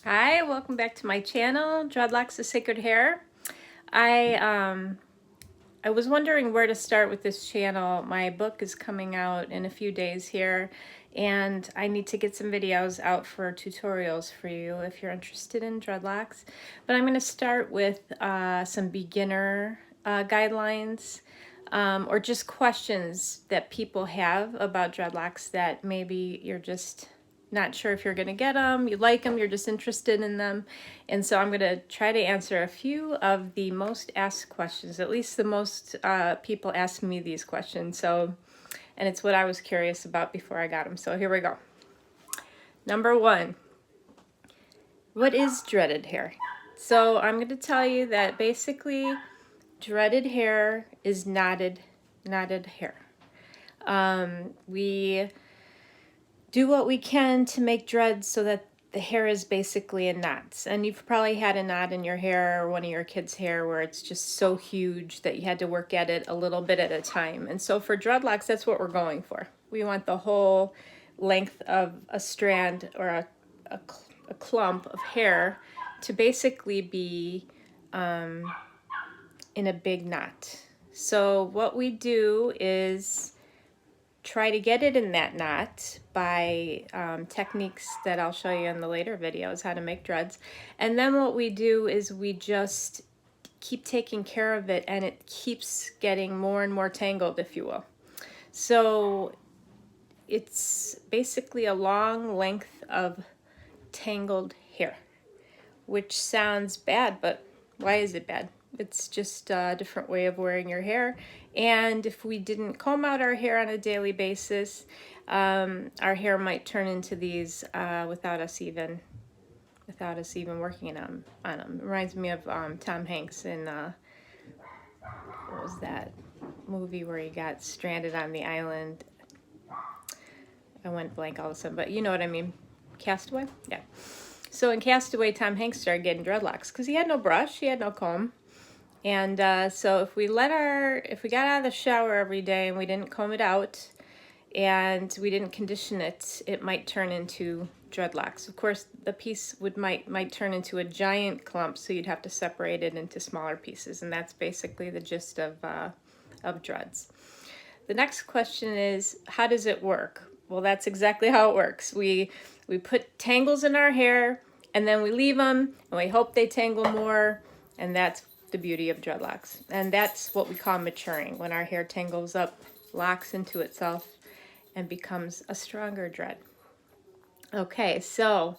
Hi, welcome back to my channel, Dreadlocks of Sacred Hair. I I was wondering where to start with this channel. My book is coming out in a few days here, and I need to get some videos out for tutorials for you if you're interested in dreadlocks. But I'm going to start with some beginner guidelines or just questions that people have about dreadlocks that maybe you're just not sure if you're going to get them, you like them, you're just interested in them. And so I'm going to try to answer a few of the most asked questions, at least the most people ask me these questions. So, and it's what I was curious about before I got them. So here we go. Number one, what is dreaded hair? So I'm going to tell you that basically dreaded hair is knotted hair. We do what we can to make dreads so that the hair is basically in knots. And you've probably had a knot in your hair or one of your kids' hair where it's just so huge that you had to work at it a little bit at a time. And so for dreadlocks, that's what we're going for. We want the whole length of a strand or a clump of hair to basically be in a big knot. So what we do is try to get it in that knot by techniques that I'll show you in the later videos, how to make dreads. And then what we do is we just keep taking care of it, and it keeps getting more and more tangled, if you will. So it's basically a long length of tangled hair, which sounds bad, but why is it bad? It's just a different way of wearing your hair. And if we didn't comb out our hair on a daily basis, our hair might turn into these without us even working on them. It reminds me of Tom Hanks in what was that movie where he got stranded on the island? I went blank all of a sudden, but you know what I mean. Castaway? Yeah. So in Castaway, Tom Hanks started getting dreadlocks because he had no brush, he had no comb. And so if we got out of the shower every day and we didn't comb it out and we didn't condition it, it might turn into dreadlocks. Of course, the piece might turn into a giant clump, so you'd have to separate it into smaller pieces, and that's basically the gist of dreads. The next question is, how does it work? Well, that's exactly how it works. We put tangles in our hair, and then we leave them, and we hope they tangle more, and that's the beauty of dreadlocks. And that's what we call maturing, when our hair tangles up, locks into itself, and becomes a stronger dread. Okay, so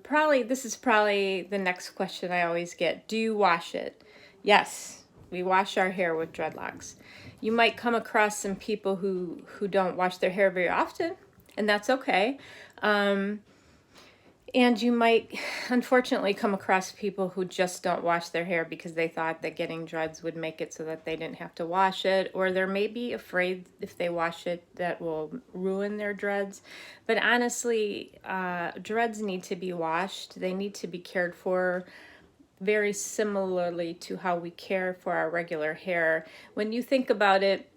this is probably the next question I always get. Do you wash it? Yes, we wash our hair with dreadlocks. You might come across some people who don't wash their hair very often, and that's okay. And you might, unfortunately, come across people who just don't wash their hair because they thought that getting dreads would make it so that they didn't have to wash it, or they're maybe afraid if they wash it that will ruin their dreads. But honestly, dreads need to be washed. They need to be cared for very similarly to how we care for our regular hair. When you think about it,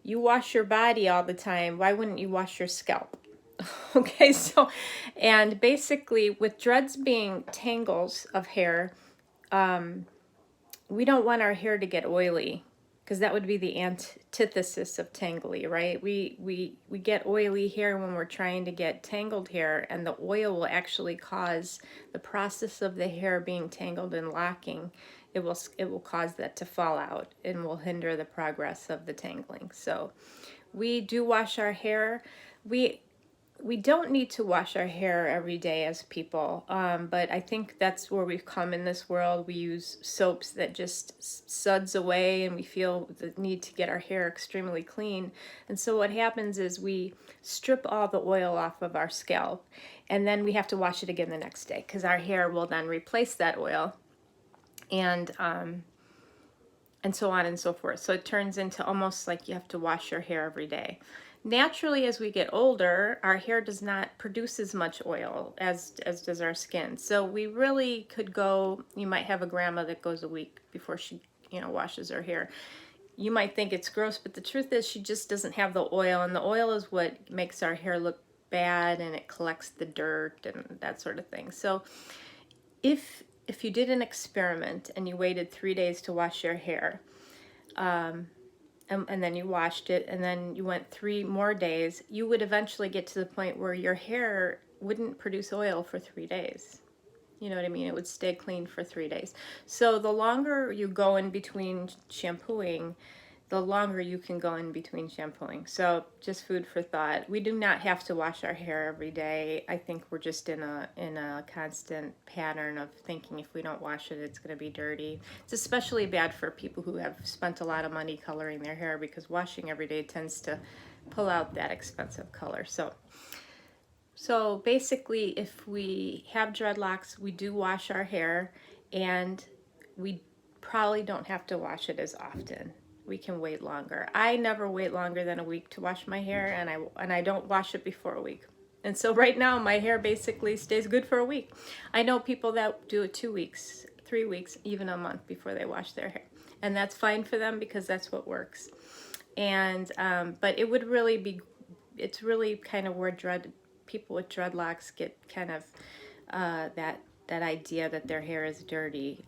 you wash your body all the time. Why wouldn't you wash your scalp? Okay, so, and basically with dreads being tangles of hair, we don't want our hair to get oily, because that would be the antithesis of tangly, right? We get oily hair when we're trying to get tangled hair, and the oil will actually cause the process of the hair being tangled and locking. It will cause that to fall out and will hinder the progress of the tangling. So we do wash our hair. We don't need to wash our hair every day as people, but I think that's where we've come in this world. We use soaps that just suds away, and we feel the need to get our hair extremely clean. And so what happens is we strip all the oil off of our scalp, and then we have to wash it again the next day, because our hair will then replace that oil, and so on and so forth. So it turns into almost like you have to wash your hair every day. Naturally, as we get older, our hair does not produce as much oil as does our skin. So we really could go, you might have a grandma that goes a week before she, washes her hair. You might think it's gross, but the truth is she just doesn't have the oil, and the oil is what makes our hair look bad and it collects the dirt and that sort of thing. So if you did an experiment and you waited 3 days to wash your hair, and then you washed it, and then you went 3 more days, you would eventually get to the point where your hair wouldn't produce oil for 3 days. You know what I mean? It would stay clean for 3 days. So the longer you go in between shampooing, the longer you can go in between shampooing. So just food for thought. We do not have to wash our hair every day. I think we're just in a constant pattern of thinking if we don't wash it, it's going to be dirty. It's especially bad for people who have spent a lot of money coloring their hair, because washing every day tends to pull out that expensive color. So basically, if we have dreadlocks, we do wash our hair, and we probably don't have to wash it as often. We can wait longer. I never wait longer than a week to wash my hair, and I don't wash it before a week. And so right now my hair basically stays good for a week. I know people that do it 2 weeks, 3 weeks, even a month before they wash their hair. And that's fine for them because that's what works. And but it would really be, it's really kind of where people with dreadlocks get kind of that idea that their hair is dirty.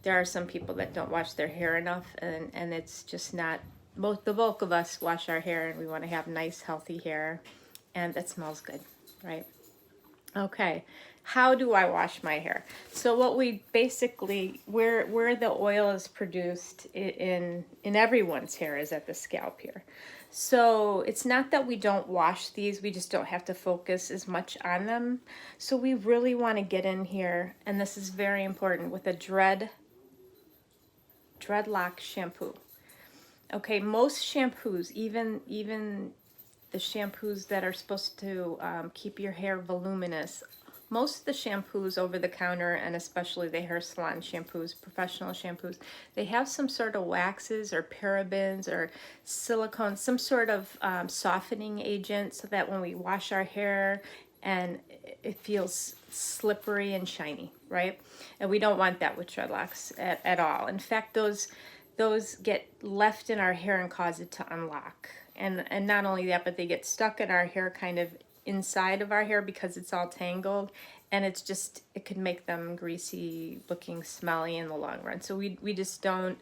There are some people that don't wash their hair enough, and it's just not, the bulk of us wash our hair, and we want to have nice, healthy hair, and that smells good, right? Okay, how do I wash my hair? So what we basically, where the oil is produced in everyone's hair is at the scalp here. So it's not that we don't wash these, we just don't have to focus as much on them. So we really want to get in here, and this is very important, with a dreadlock shampoo. Okay, most shampoos, even the shampoos that are supposed to keep your hair voluminous, most of the shampoos over the counter, and especially the hair salon shampoos, professional shampoos, they have some sort of waxes or parabens or silicone, some sort of softening agent, so that when we wash our hair, and it feels slippery and shiny, right? And we don't want that with dreadlocks at all. In fact, those get left in our hair and cause it to unlock. And not only that, but they get stuck in our hair, kind of inside of our hair, because it's all tangled, and it's just, it could make them greasy looking, smelly in the long run. So we just don't,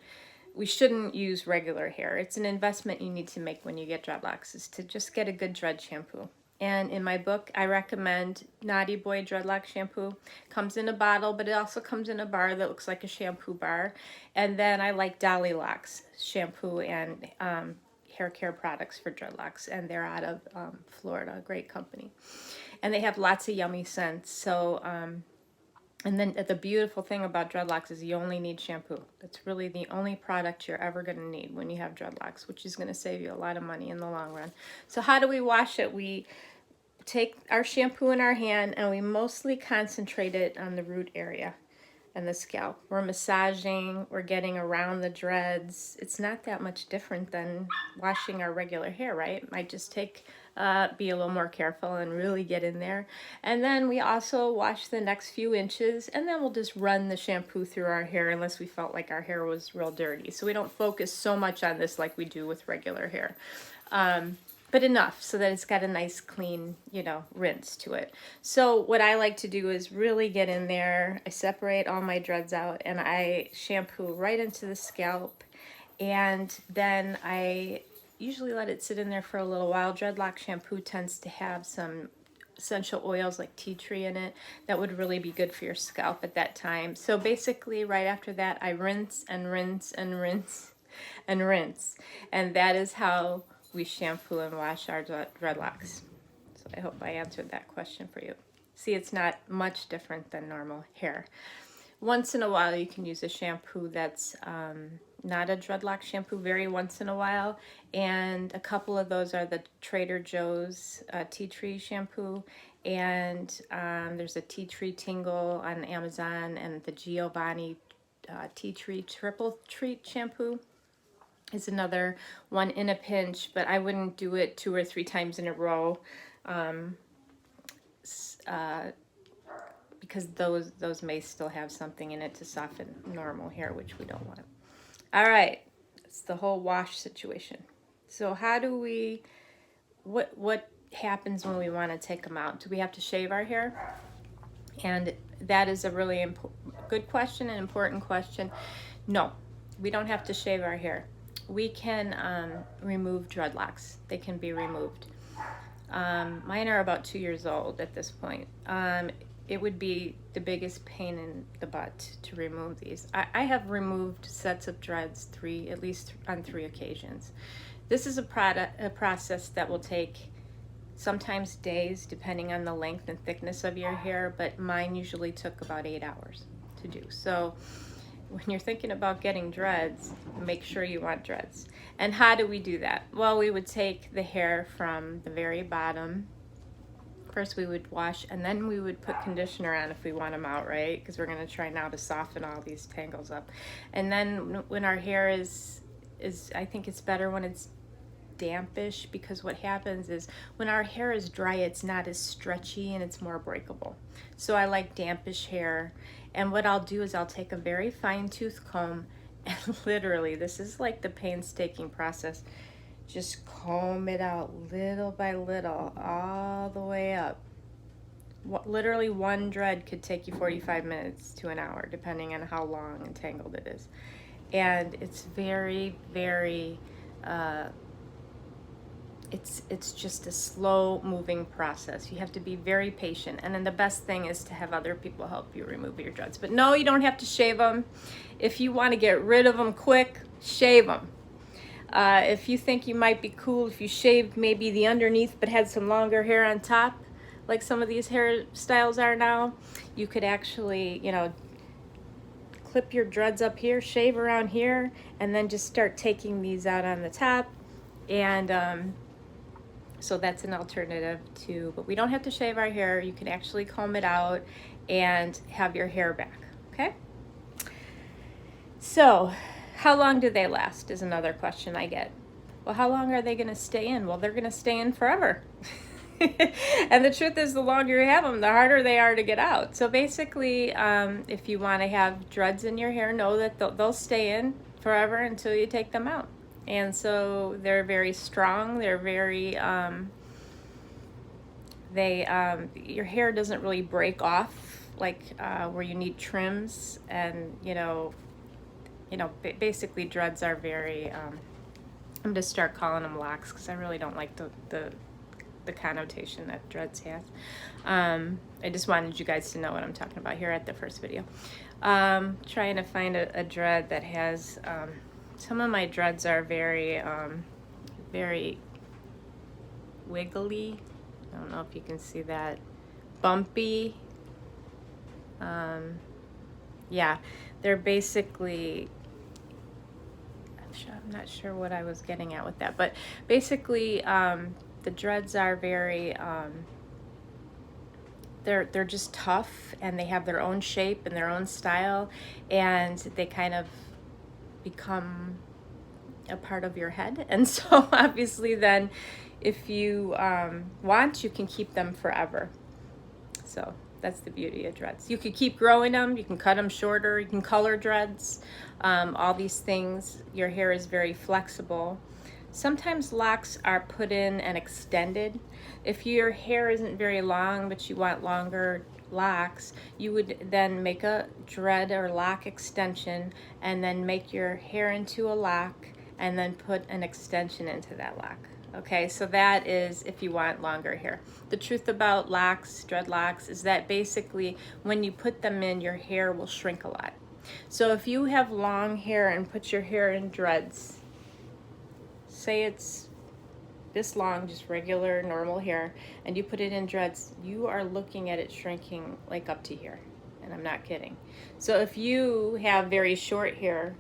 we shouldn't use regular hair. It's an investment you need to make when you get dreadlocks, is to just get a good dread shampoo. And in my book, I recommend Naughty Boy Dreadlock Shampoo. Comes in a bottle, but it also comes in a bar that looks like a shampoo bar. And then I like Dolly Locks Shampoo and hair care products for dreadlocks, and they're out of Florida, great company. And they have lots of yummy scents. So, and then the beautiful thing about dreadlocks is you only need shampoo. That's really the only product you're ever going to need when you have dreadlocks, which is going to save you a lot of money in the long run. So how do we wash it? We take our shampoo in our hand, and we mostly concentrate it on the root area and the scalp. We're massaging, we're getting around the dreads. It's not that much different than washing our regular hair, right? Might just take, be a little more careful and really get in there. And then we also wash the next few inches, and then we'll just run the shampoo through our hair unless we felt like our hair was real dirty. So we don't focus so much on this like we do with regular hair. But enough so that it's got a nice clean, you know, rinse to it. So what I like to do is really get in there. I separate all my dreads out, and I shampoo right into the scalp, and then I usually let it sit in there for a little while. Dreadlock shampoo tends to have some essential oils like tea tree in it that would really be good for your scalp at that time. So basically right after that, I rinse and rinse and rinse and rinse, and that is how we shampoo and wash our dreadlocks. So I hope I answered that question for you. See, it's not much different than normal hair. Once in a while you can use a shampoo that's not a dreadlock shampoo, very once in a while, and a couple of those are the Trader Joe's tea tree shampoo, and there's a tea tree tingle on Amazon, and the Giovanni tea tree triple treat shampoo is another one in a pinch, but I wouldn't do it 2 or 3 times in a row, because those may still have something in it to soften normal hair, which we don't want. All right, it's the whole wash situation. So how do we, what happens when we want to take them out? Do we have to shave our hair? And that is a really good question, an important question. No, we don't have to shave our hair. We can remove dreadlocks. They can be removed. Mine are about 2 years old at this point. It would be the biggest pain in the butt to remove these. I have removed sets of dreads at least on 3 occasions. This is a process that will take sometimes days, depending on the length and thickness of your hair, but mine usually took about 8 hours to do. So when you're thinking about getting dreads, make sure you want dreads. And how do we do that? Well, we would take the hair from the very bottom. First we would wash, and then we would put conditioner on if we want them out, right? Because we're going to try now to soften all these tangles up. And then when our hair is I think it's better when it's dampish, because what happens is when our hair is dry, it's not as stretchy and it's more breakable. So I like dampish hair. And what I'll do is I'll take a very fine tooth comb and literally, this is like the painstaking process, just comb it out little by little all the way up. Literally one dread could take you 45 minutes to an hour, depending on how long and tangled it is. And it's very, very it's just a slow moving process. You have to be very patient. And then the best thing is to have other people help you remove your dreads. But no, you don't have to shave them. If you want to get rid of them quick, shave them. If you think you might be cool if you shaved maybe the underneath but had some longer hair on top, like some of these hairstyles are now, you could actually, you know, clip your dreads up here, shave around here, and then just start taking these out on the top. And so that's an alternative too, but we don't have to shave our hair. You can actually comb it out and have your hair back, okay? So how long do they last is another question I get. Well, how long are they gonna stay in? Well, they're gonna stay in forever. And the truth is, the longer you have them, the harder they are to get out. So basically, if you wanna have dreads in your hair, know that they'll stay in forever until you take them out. And so they're very strong. They're very, your hair doesn't really break off like where you need trims. And, basically dreads are very, I'm going to start calling them locks because I really don't like the connotation that dreads has. I just wanted you guys to know what I'm talking about here at the first video. Trying to find a dread that has, some of my dreads are very, very wiggly. I don't know if you can see that. Bumpy. Yeah, they're basically, I'm not sure what I was getting at with that, but basically the dreads are very, they're just tough, and they have their own shape and their own style, and they kind of become a part of your head. And so obviously then if you want, you can keep them forever. So that's the beauty of dreads. You could keep growing them, you can cut them shorter, you can color dreads, all these things. Your hair is very flexible. Sometimes locks are put in and extended. If your hair isn't very long but you want longer locks, you would then make a dread or lock extension and then make your hair into a lock and then put an extension into that lock. Okay, so that is if you want longer hair. The truth about locks, dreadlocks, is that basically when you put them in, your hair will shrink a lot. So if you have long hair and put your hair in dreads, say it's this long, just regular normal hair, and you put it in dreads, you are looking at it shrinking like up to here, and I'm not kidding. So if you have very short hair,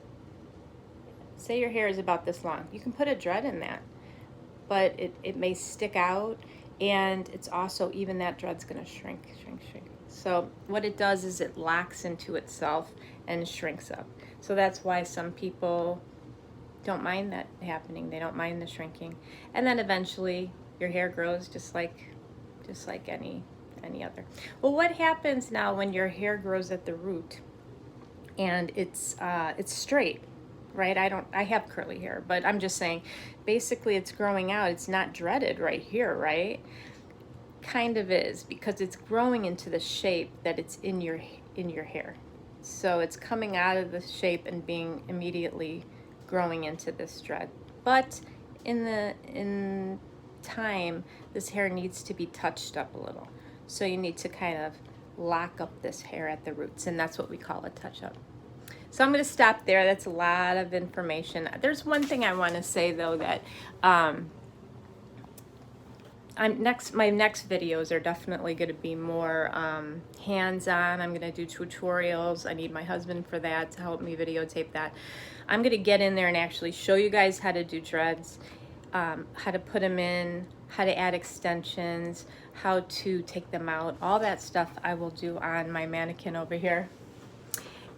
say your hair is about this long, you can put a dread in that, but it may stick out, and it's also, even that dread's gonna shrink. So what it does is it locks into itself and shrinks up. So that's why some people don't mind that happening. They don't mind the shrinking. And then eventually your hair grows just like any other. Well, what happens now when your hair grows at the root and it's straight? right? I have curly hair, but I'm just saying, basically it's growing out. It's not dreaded right here, right? Kind of is, because it's growing into the shape that it's in your hair. So it's coming out of the shape and being immediately growing into this dread. But in time, this hair needs to be touched up a little. So you need to kind of lock up this hair at the roots, and that's what we call a touch up. So I'm going to stop there. That's a lot of information. There's one thing I want to say though, that my next videos are definitely going to be more hands-on. I'm going to do tutorials. I need my husband for that, to help me videotape that. I'm going to get in there and actually show you guys how to do dreads, how to put them in, how to add extensions, how to take them out. All that stuff I will do on my mannequin over here.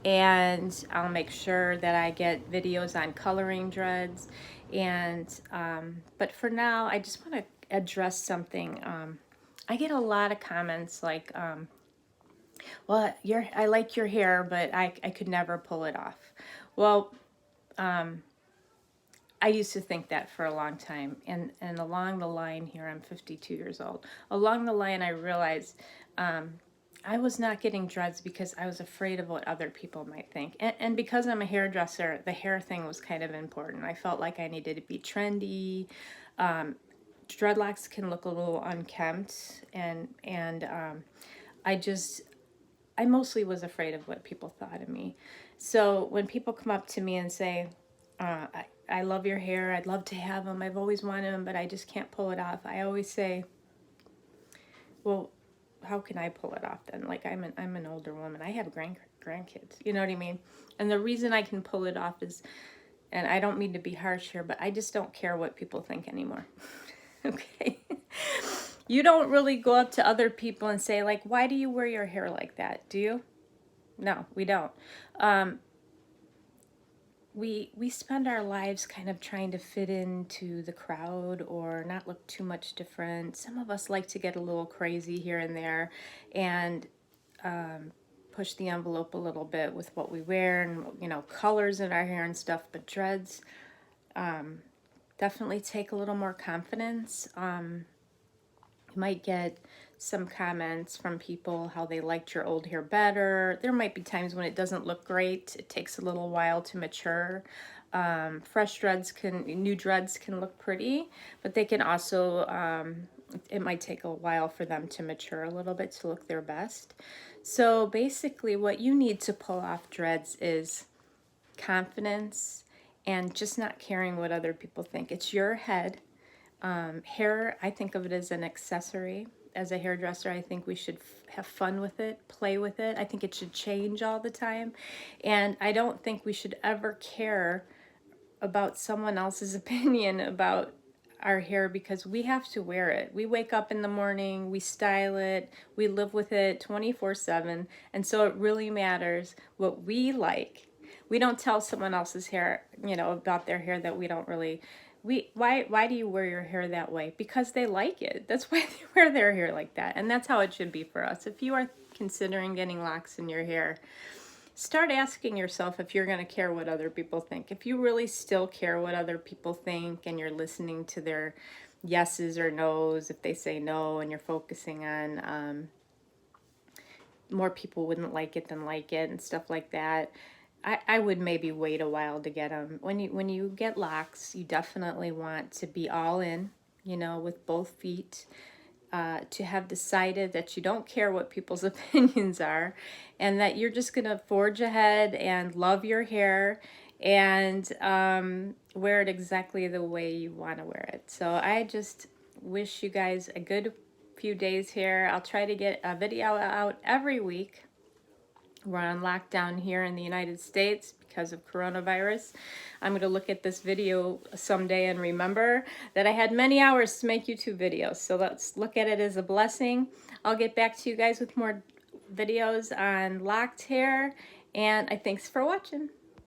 And I'll make sure that I get videos on coloring dreads. And but for now, I just want to address something. I get a lot of comments like, well, I like your hair, but I could never pull it off. Well, I used to think that for a long time, and along the line here, I'm 52 years old. Along the line, I realized I was not getting dreads because I was afraid of what other people might think. And because I'm a hairdresser, the hair thing was kind of important. I felt like I needed to be trendy. Dreadlocks can look a little unkempt, and I mostly was afraid of what people thought of me. So when people come up to me and say, I love your hair, I'd love to have them, I've always wanted them, but I just can't pull it off, I always say, well, how can I pull it off then? Like, I'm an older woman. I have grandkids. You know what I mean? And the reason I can pull it off is, and I don't mean to be harsh here, but I just don't care what people think anymore. Okay? You don't really go up to other people and say, like, why do you wear your hair like that? Do you? No, we don't. We spend our lives kind of trying to fit into the crowd or not look too much different. Some of us like to get a little crazy here and there and push the envelope a little bit with what we wear and, you know, colors in our hair and stuff. But dreads definitely take a little more confidence. You might get some comments from people how they liked your old hair better. There might be times when it doesn't look great. It takes a little while to mature. New dreads can look pretty, but they can also, it might take a while for them to mature a little bit to look their best. So basically what you need to pull off dreads is confidence and just not caring what other people think. It's your head. Hair, I think of it as an accessory. As a hairdresser, I think we should have fun with it, play with it. I think it should change all the time. And I don't think we should ever care about someone else's opinion about our hair, because we have to wear it. We wake up in the morning, we style it, we live with it 24/7. And so it really matters what we like. We don't tell someone else's hair, you know, about their hair that we don't really... Why do you wear your hair that way? Because they like it. That's why they wear their hair like that. And that's how it should be for us. If you are considering getting locks in your hair, start asking yourself if you're going to care what other people think. If you really still care what other people think and you're listening to their yeses or nos, if they say no and you're focusing on more people wouldn't like it than like it and stuff like that, I would maybe wait a while to get them. When you get locks, you definitely want to be all in, you know, with both feet, to have decided that you don't care what people's opinions are, and that you're just going to forge ahead and love your hair and wear it exactly the way you want to wear it. So I just wish you guys a good few days here. I'll try to get a video out every week. We're on lockdown here in the United States because of coronavirus. I'm going to look at this video someday and remember that I had many hours to make YouTube videos. So let's look at it as a blessing. I'll get back to you guys with more videos on locked hair. And thanks for watching.